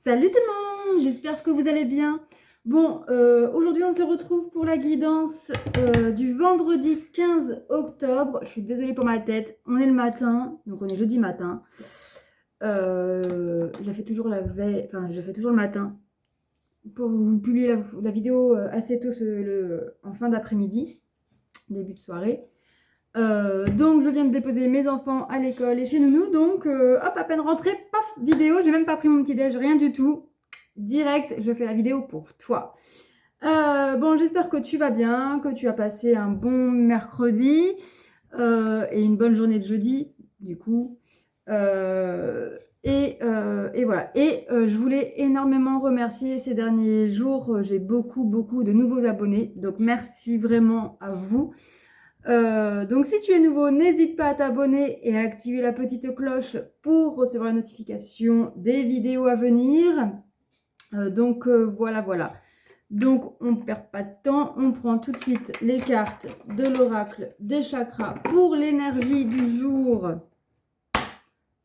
Salut tout le monde, j'espère que vous allez bien. Bon, aujourd'hui on se retrouve pour la guidance du vendredi 15 octobre. Je suis désolée pour ma tête, on est le matin, donc on est jeudi matin. Je la fais toujours la veille, enfin je la fais toujours le matin pour vous publier la vidéo assez tôt en fin d'après-midi, début de soirée. Donc je viens de déposer mes enfants à l'école et chez Nounou, donc hop, à peine rentrée, paf, vidéo, j'ai même pas pris mon petit déj, rien du tout. Direct, je fais la vidéo pour toi. Bon, j'espère que tu vas bien, que tu as passé un bon mercredi et une bonne journée de jeudi, du coup. Et voilà. Et je voulais énormément remercier ces derniers jours. J'ai beaucoup de nouveaux abonnés, donc merci vraiment à vous. Donc si tu es nouveau, n'hésite pas à t'abonner et à activer la petite cloche pour recevoir la notification des vidéos à venir. Voilà. Donc on ne perd pas de temps, on prend tout de suite les cartes de l'oracle des chakras pour l'énergie du jour.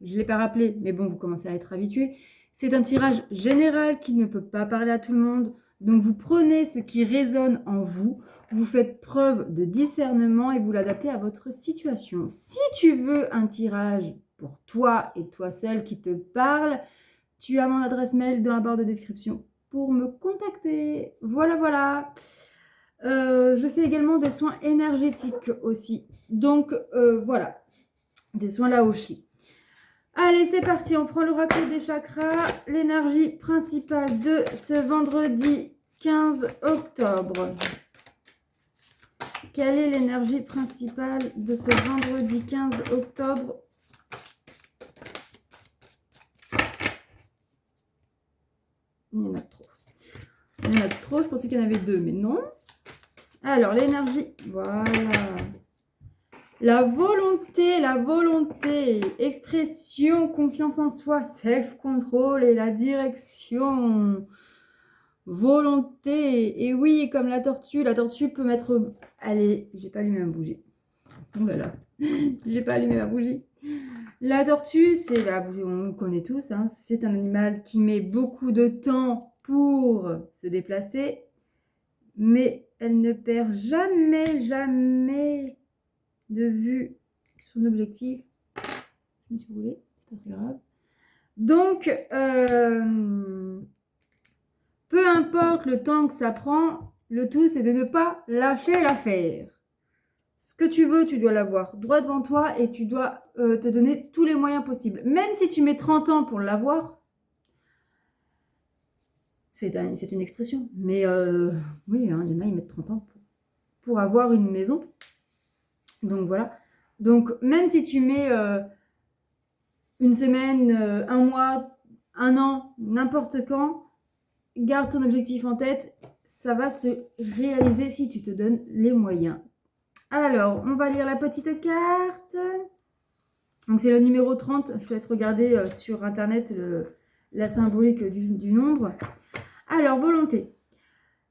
Je ne l'ai pas rappelé, mais bon, vous commencez à être habitués. C'est un tirage général qui ne peut pas parler à tout le monde. Donc vous prenez ce qui résonne en vous, vous faites preuve de discernement et vous l'adaptez à votre situation. Si tu veux un tirage pour toi et toi seul qui te parle, tu as mon adresse mail dans la barre de description pour me contacter. Voilà. Je fais également des soins énergétiques aussi. Donc voilà, des soins Laoshi. Allez, c'est parti, on prend l'oracle des chakras, l'énergie principale de ce vendredi 15 octobre. Quelle est l'énergie principale de ce vendredi 15 octobre? Il y en a trop. Il y en a trop, je pensais qu'il y en avait deux, mais non. Alors, l'énergie, voilà. La volonté, expression, confiance en soi, self-control et la direction. Volonté. Et oui, comme la tortue peut mettre... Allez, j'ai pas allumé ma bougie. Oh là là, j'ai pas allumé ma bougie. La tortue, c'est, on le connaît tous, hein, c'est un animal qui met beaucoup de temps pour se déplacer, mais elle ne perd jamais de vue son objectif. Si vous voulez, c'est pas très grave. Donc, peu importe le temps que ça prend, le tout c'est de ne pas lâcher l'affaire. Ce que tu veux, tu dois l'avoir droit devant toi et tu dois te donner tous les moyens possibles. Même si tu mets 30 ans pour l'avoir, c'est une expression. Mais oui, hein, il y en a, ils mettent 30 ans pour avoir une maison. Donc voilà. Donc même si tu mets une semaine, un mois, un an, n'importe quand, garde ton objectif en tête. Ça va se réaliser si tu te donnes les moyens. Alors, on va lire la petite carte. Donc, c'est le numéro 30. Je te laisse regarder sur Internet la symbolique du nombre. Alors, volonté.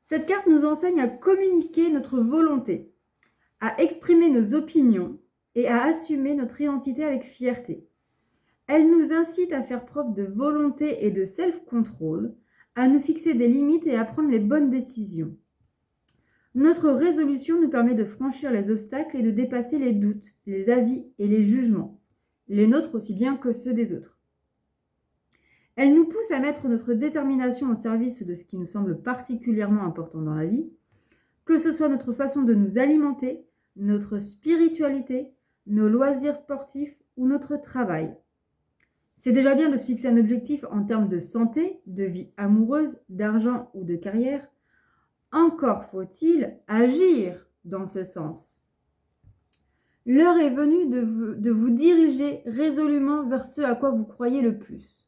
Cette carte nous enseigne à communiquer notre volonté, à exprimer nos opinions et à assumer notre identité avec fierté. Elle nous incite à faire preuve de volonté et de self-control, à nous fixer des limites et à prendre les bonnes décisions. Notre résolution nous permet de franchir les obstacles et de dépasser les doutes, les avis et les jugements, les nôtres aussi bien que ceux des autres. Elle nous pousse à mettre notre détermination au service de ce qui nous semble particulièrement important dans la vie, que ce soit notre façon de nous alimenter, notre spiritualité, nos loisirs sportifs ou notre travail. C'est déjà bien de se fixer un objectif en termes de santé, de vie amoureuse, d'argent ou de carrière. Encore faut-il agir dans ce sens. L'heure est venue de vous diriger résolument vers ce à quoi vous croyez le plus.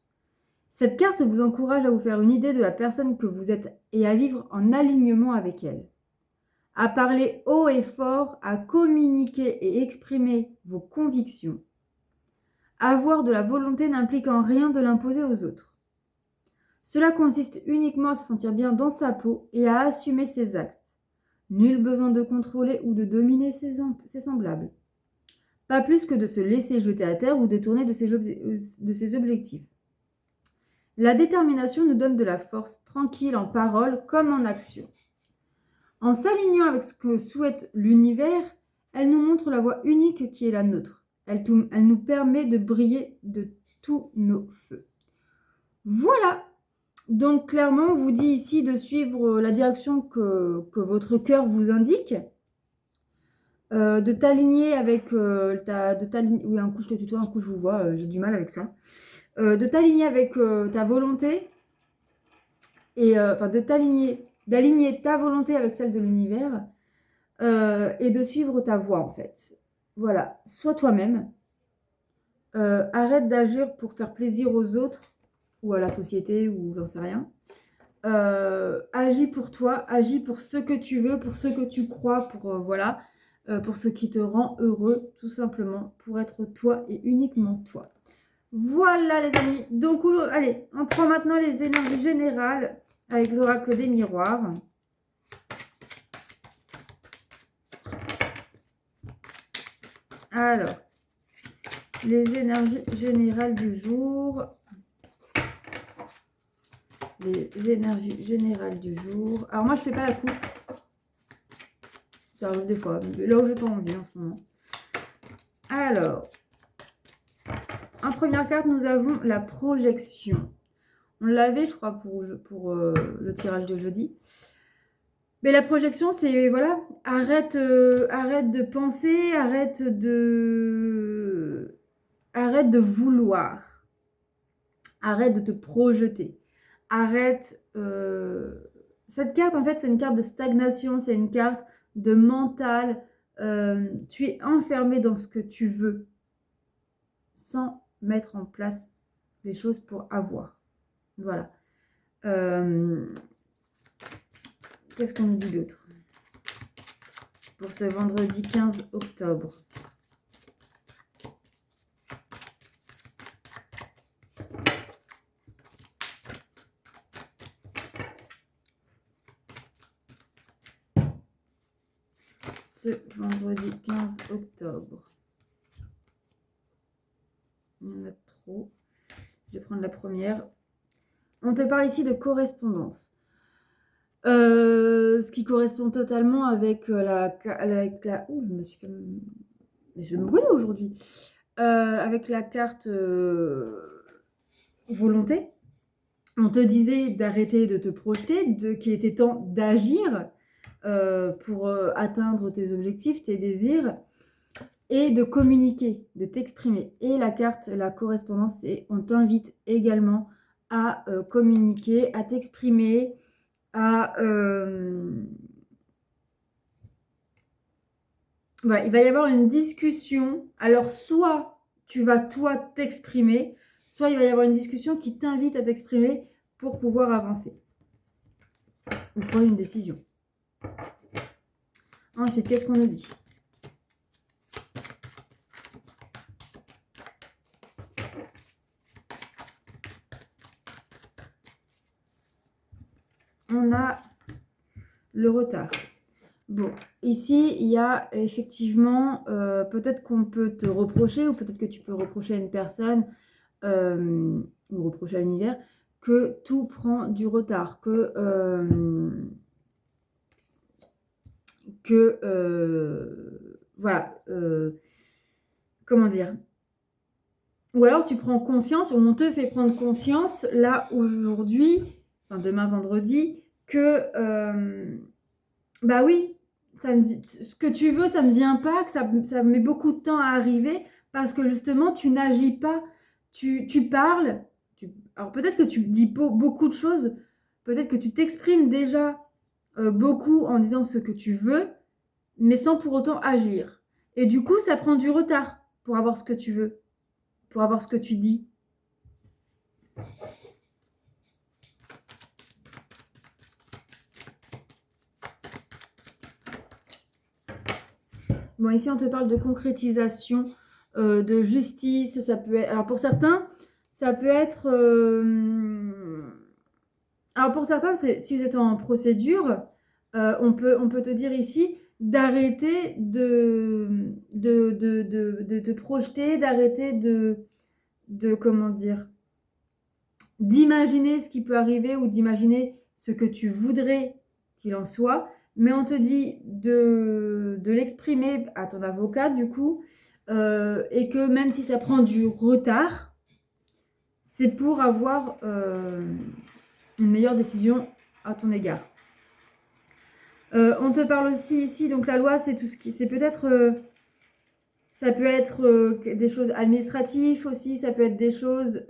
Cette carte vous encourage à vous faire une idée de la personne que vous êtes et à vivre en alignement avec elle. À parler haut et fort, à communiquer et exprimer vos convictions. Avoir de la volonté n'implique en rien de l'imposer aux autres. Cela consiste uniquement à se sentir bien dans sa peau et à assumer ses actes. Nul besoin de contrôler ou de dominer ses semblables. Pas plus que de se laisser jeter à terre ou détourner de ses objectifs. La détermination nous donne de la force, tranquille en parole comme en action. En s'alignant avec ce que souhaite l'univers, elle nous montre la voie unique qui est la nôtre. Elle nous permet de briller de tous nos feux. Voilà. Donc clairement, on vous dit ici de suivre la direction que votre cœur vous indique. De t'aligner avec oui, un coup je te tutoie, un coup je vous vois, j'ai du mal avec ça. De t'aligner avec ta volonté et enfin d'aligner ta volonté avec celle de l'univers et de suivre ta voie en fait. Voilà, sois toi-même. Arrête d'agir pour faire plaisir aux autres ou à la société ou j'en sais rien. Agis pour toi, agis pour ce que tu veux, pour ce que tu crois, pour voilà, pour ce qui te rend heureux, tout simplement, pour être toi et uniquement toi. Voilà les amis, donc allez, on prend maintenant les énergies générales avec l'oracle des miroirs. Alors, les énergies générales du jour. Les énergies générales du jour. Alors moi, je fais pas la coupe. Ça arrive des fois, mais là où j'ai pas envie en ce moment. Alors, en première carte, nous avons la projection. On l'avait, je crois, pour le tirage de jeudi. Mais la projection, c'est, voilà, arrête de penser, arrête de vouloir. Arrête de te projeter. Arrête. Cette carte, en fait, c'est une carte de stagnation, c'est une carte de mental. Tu es enfermé dans ce que tu veux sans mettre en place les choses pour avoir. Voilà. Qu'est-ce qu'on nous dit d'autre pour ce vendredi 15 octobre? Ce vendredi 15 octobre. Il y en a trop. Je vais prendre la première. On te parle ici de correspondance. Ce qui correspond totalement avec la... Ouh, je vais me brûler aujourd'hui. Avec la carte volonté. On te disait d'arrêter de te projeter, qu'il était temps d'agir pour atteindre tes objectifs, tes désirs, et de communiquer, de t'exprimer. Et la carte, la correspondance, c'est on t'invite également à communiquer, à t'exprimer, à... Voilà, il va y avoir une discussion. Alors, soit tu vas, toi, t'exprimer, soit il va y avoir une discussion qui t'invite à t'exprimer pour pouvoir avancer ou prendre une décision. Ensuite, qu'est-ce qu'on nous dit? On a le retard. Bon, ici, il y a effectivement, peut-être qu'on peut te reprocher, ou peut-être que tu peux reprocher à une personne, ou reprocher à l'univers, que tout prend du retard, voilà, comment dire? Ou alors tu prends conscience, ou on te fait prendre conscience, là, aujourd'hui, enfin demain vendredi, que, bah oui, ce que tu veux, ça ne vient pas, que ça met beaucoup de temps à arriver, parce que justement, tu n'agis pas, tu parles, alors peut-être que tu dis beaucoup de choses, peut-être que tu t'exprimes déjà beaucoup en disant ce que tu veux, mais sans pour autant agir. Et du coup, ça prend du retard pour avoir ce que tu veux, pour avoir ce que tu dis. Bon, ici, on te parle de concrétisation, de justice. Ça peut être... Alors, pour certains, ça peut être... Alors, pour certains, si vous êtes en procédure, on peut te dire ici d'arrêter de te projeter, d'arrêter comment dire, d'imaginer ce qui peut arriver ou d'imaginer ce que tu voudrais qu'il en soit, mais on te dit de l'exprimer à ton avocat du coup, et que même si ça prend du retard, c'est pour avoir une meilleure décision à ton égard. On te parle aussi ici, donc la loi, c'est tout ce qui, c'est peut-être, ça peut être des choses administratives aussi, ça peut être des choses,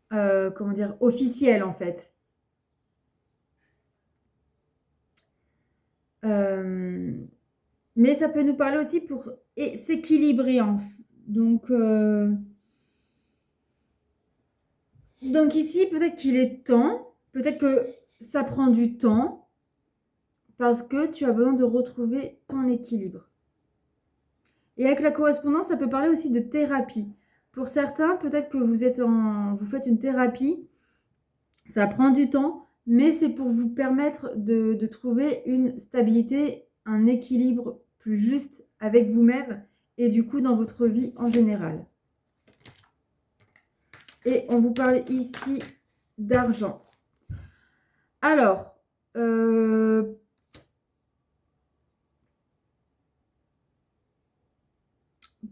comment dire, officielles en fait. Mais ça peut nous parler aussi pour s'équilibrer. Donc ici, peut-être qu'il est temps, peut-être que ça prend du temps parce que tu as besoin de retrouver ton équilibre. Et avec la correspondance, ça peut parler aussi de thérapie. Pour certains, peut-être que vous faites une thérapie, ça prend du temps, mais c'est pour vous permettre de trouver une stabilité, un équilibre plus juste avec vous-même et du coup dans votre vie en général. Et on vous parle ici d'argent. Alors,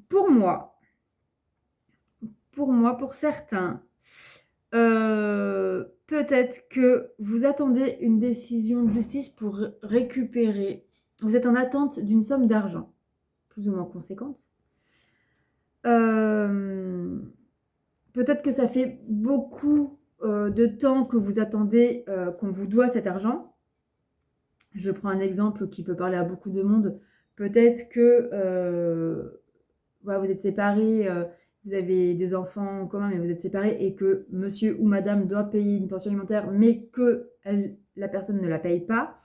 pour moi, pour certains, peut-être que vous attendez une décision de justice pour récupérer. Vous êtes en attente d'une somme d'argent, plus ou moins conséquente. Peut-être que ça fait beaucoup de temps que vous attendez qu'on vous doit cet argent. Je prends un exemple qui peut parler à beaucoup de monde. Peut-être que voilà, vous êtes séparés, vous avez des enfants en commun, mais vous êtes séparés et que monsieur ou madame doit payer une pension alimentaire, mais que la personne ne la paye pas,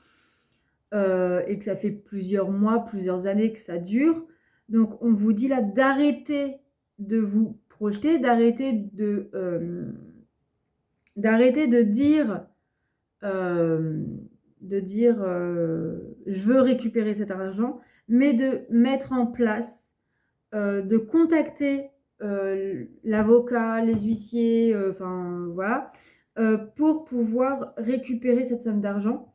et que ça fait plusieurs mois, plusieurs années que ça dure. Donc, on vous dit là d'arrêter de vous projeter, d'arrêter de dire, je veux récupérer cet argent, mais de mettre en place, de contacter l'avocat, les huissiers, enfin voilà, pour pouvoir récupérer cette somme d'argent.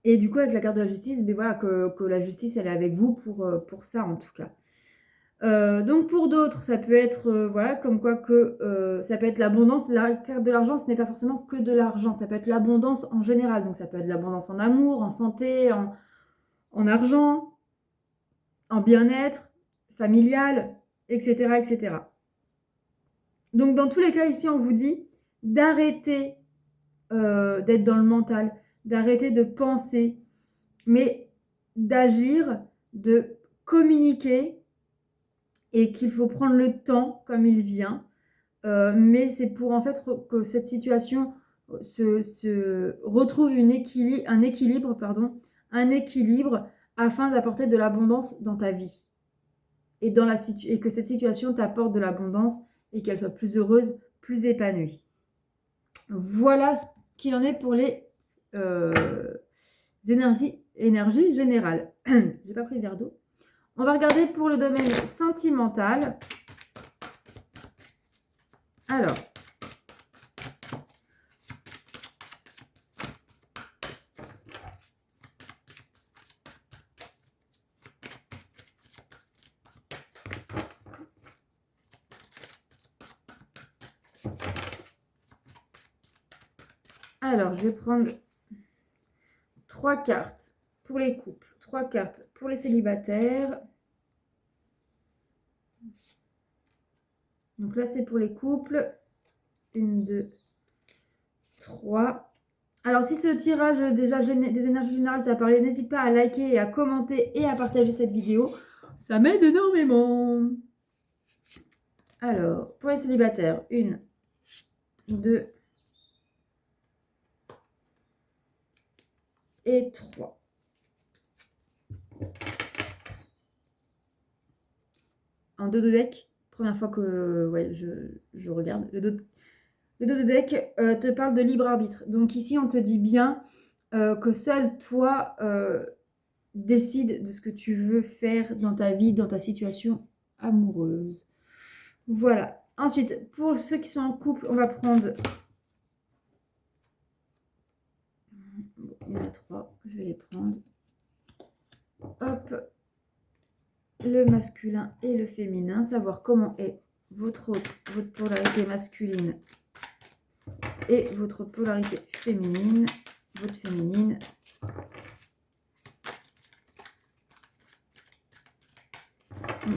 Et du coup, avec la carte de la justice, mais voilà, que la justice, elle est avec vous pour ça, en tout cas. Donc pour d'autres, ça peut être, voilà, comme quoi que ça peut être l'abondance. La carte de l'argent, ce n'est pas forcément que de l'argent. Ça peut être l'abondance en général. Donc ça peut être l'abondance en amour, en santé, en argent, en bien-être, familial, etc., etc. Donc dans tous les cas, ici, on vous dit d'arrêter d'être dans le mental, d'arrêter de penser, mais d'agir, de communiquer et qu'il faut prendre le temps comme il vient. Mais c'est pour en fait que cette situation se retrouve un équilibre afin d'apporter de l'abondance dans ta vie. Et que cette situation t'apporte de l'abondance et qu'elle soit plus heureuse, plus épanouie. Voilà ce qu'il en est pour les énergies générales. J'ai pas pris le verre d'eau. On va regarder pour le domaine sentimental. Alors, je vais prendre 3 cartes pour les couples, 3 cartes pour les célibataires. Donc là, c'est pour les couples. 1, 2, 3. Alors, si ce tirage déjà des énergies générales t'a parlé, n'hésite pas à liker et à commenter et à partager cette vidéo. Ça m'aide énormément. Alors, pour les célibataires, 1, 2 et 3. Un dos de deck. Première fois que je regarde. Le dos de deck te parle de libre arbitre. Donc ici, on te dit bien que seul toi décide de ce que tu veux faire dans ta vie, dans ta situation amoureuse. Voilà. Ensuite, pour ceux qui sont en couple, on va prendre... Bon, il y en a 3, je vais les prendre. Hop. Le masculin et le féminin. Savoir comment est votre polarité masculine et votre polarité féminine. Votre féminine.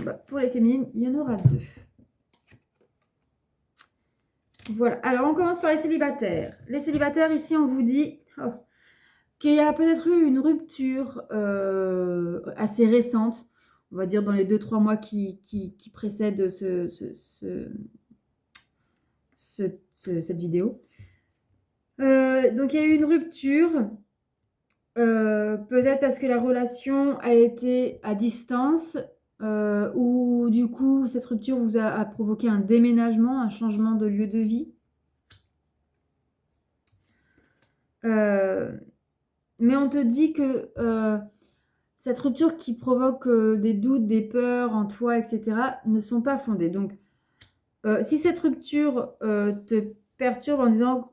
Bah, pour les féminines, il y en aura 2. Voilà. Alors, on commence par les célibataires. Les célibataires, ici, on vous dit qu'il y a peut-être eu une rupture assez récente, on va dire dans les 2-3 mois qui précèdent cette vidéo. Donc, il y a eu une rupture, peut-être parce que la relation a été à distance, ou du coup, cette rupture vous a provoqué un déménagement, un changement de lieu de vie. Mais on te dit que cette rupture qui provoque des doutes, des peurs en toi, etc., ne sont pas fondées. Donc, si cette rupture te perturbe en disant,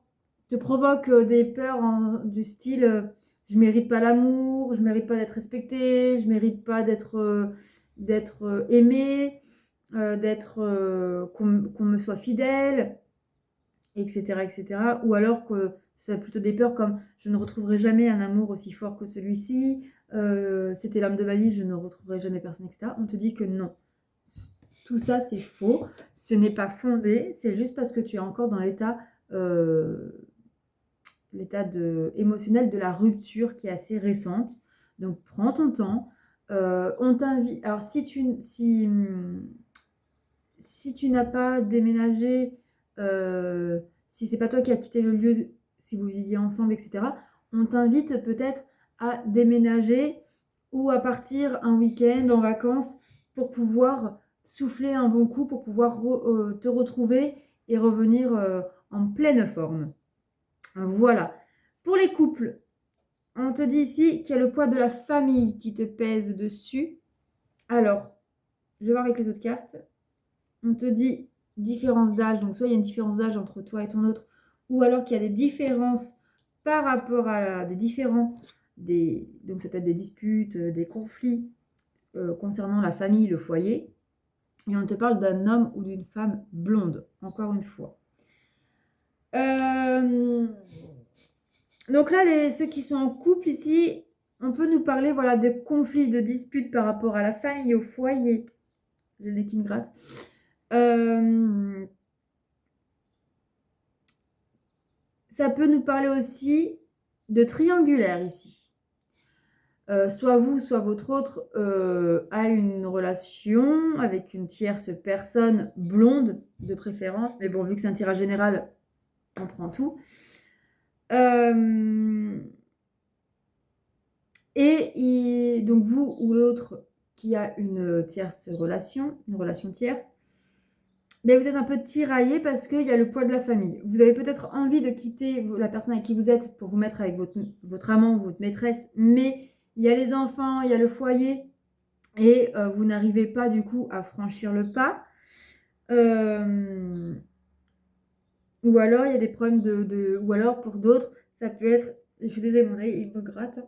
te provoque des peurs du style je mérite pas l'amour, je mérite pas d'être respectée, je mérite pas d'être aimée, qu'on me soit fidèle, etc., etc. Ou alors que ce soit plutôt des peurs comme je ne retrouverai jamais un amour aussi fort que celui-ci, c'était l'homme de ma vie, je ne retrouverai jamais personne, etc. On te dit que non. Tout ça, c'est faux. Ce n'est pas fondé. C'est juste parce que tu es encore dans l'état émotionnel de la rupture qui est assez récente. Donc, prends ton temps. On t'invite... Alors, si tu n'as pas déménagé, si c'est pas toi qui as quitté le lieu, si vous viviez ensemble, etc., on t'invite peut-être à déménager ou à partir un week-end en vacances pour pouvoir souffler un bon coup, pour pouvoir te retrouver et revenir en pleine forme. Voilà. Pour les couples, on te dit ici qu'il y a le poids de la famille qui te pèse dessus. Alors, je vais voir avec les autres cartes. On te dit différence d'âge, donc soit il y a une différence d'âge entre toi et ton autre, ou alors qu'il y a des différences par rapport à des différents, donc ça peut être des disputes, des conflits concernant la famille, le foyer. Et on te parle d'un homme ou d'une femme blonde, encore une fois. Donc là, ceux qui sont en couple ici, on peut nous parler voilà, de conflits, de disputes par rapport à la famille, au foyer. J'ai le nez qui me gratte. Ça peut nous parler aussi de triangulaire ici. Soit vous, soit votre autre a une relation avec une tierce personne blonde de préférence. Mais bon, vu que c'est un tirage général, on prend tout. Et donc vous ou l'autre qui a une tierce relation, une relation tierce, mais vous êtes un peu tiraillé parce qu'il y a le poids de la famille. Vous avez peut-être envie de quitter la personne avec qui vous êtes pour vous mettre avec votre amant ou votre maîtresse, mais il y a les enfants, il y a le foyer, et vous n'arrivez pas du coup à franchir le pas. Ou alors il y a des problèmes ou alors pour d'autres, ça peut être... Je suis désolée, mon œil, il me gratte.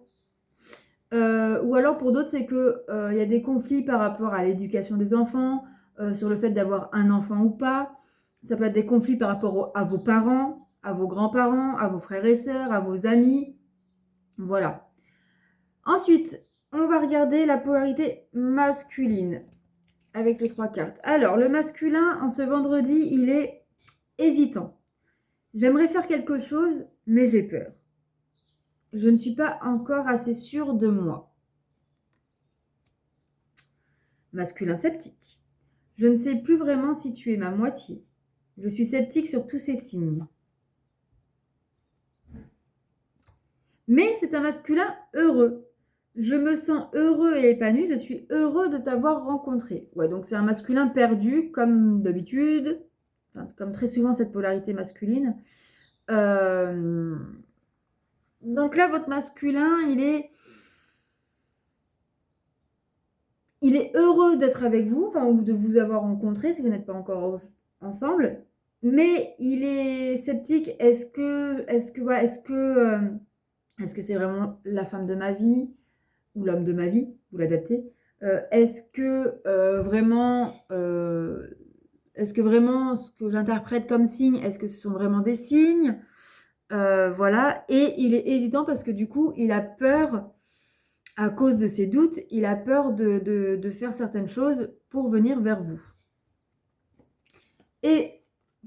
Ou alors pour d'autres, c'est qu'il y a des conflits par rapport à l'éducation des enfants, sur le fait d'avoir un enfant ou pas. Ça peut être des conflits par rapport à vos parents, à vos grands-parents, à vos frères et sœurs, à vos amis. Voilà. Ensuite, on va regarder la polarité masculine avec les 3 cartes. Alors, le masculin, en ce vendredi, il est hésitant. J'aimerais faire quelque chose, mais j'ai peur. Je ne suis pas encore assez sûre de moi. Masculin sceptique. Je ne sais plus vraiment si tu es ma moitié. Je suis sceptique sur tous ces signes. Mais c'est un masculin heureux. Je me sens heureux et épanoui. Je suis heureux de t'avoir rencontré. Ouais, donc c'est un masculin perdu, comme d'habitude, enfin, comme très souvent cette polarité masculine. Donc là, votre masculin, il est... il est heureux d'être avec vous, enfin, ou de vous avoir rencontré si vous n'êtes pas encore ensemble, mais il est sceptique. Voilà, est-ce que c'est vraiment la femme de ma vie ou l'homme de ma vie? Vous l'adaptez. Est-ce que vraiment ce que j'interprète comme signe, est-ce que ce sont vraiment des signes? Voilà. Et il est hésitant parce que du coup, il a peur, à cause de ses doutes, il a peur de faire certaines choses pour venir vers vous. Et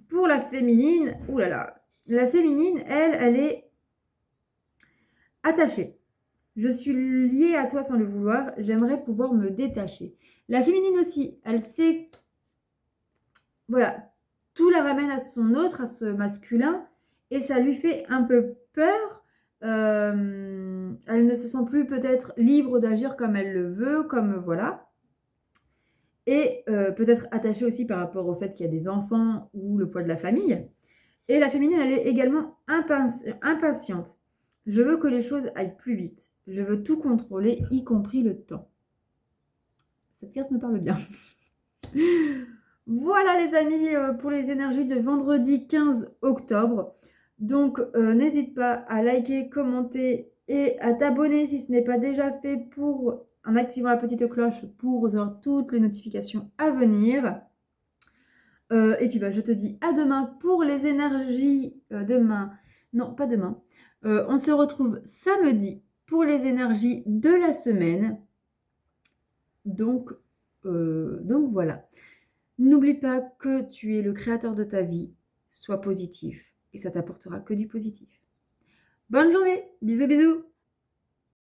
pour la féminine, oulala, la féminine, elle est attachée. Je suis liée à toi sans le vouloir, j'aimerais pouvoir me détacher. La féminine aussi, elle sait, voilà, tout la ramène à son autre, à ce masculin, et ça lui fait un peu peur. Elle ne se sent plus peut-être libre d'agir comme elle le veut, comme voilà. Et peut-être attachée aussi par rapport au fait qu'il y a des enfants ou le poids de la famille. Et la féminine, elle est également impatiente. Je veux que les choses aillent plus vite. Je veux tout contrôler, y compris le temps. Cette carte me parle bien. Voilà les amis pour les énergies de vendredi 15 octobre. Donc n'hésite pas à liker, commenter et à t'abonner si ce n'est pas déjà fait en activant la petite cloche pour avoir toutes les notifications à venir. Et puis je te dis à demain pour les énergies. Demain, non pas demain. On se retrouve samedi pour les énergies de la semaine. Donc voilà. N'oublie pas que tu es le créateur de ta vie. Sois positif et ça t'apportera que du positif. Bonne journée. Bisous bisous.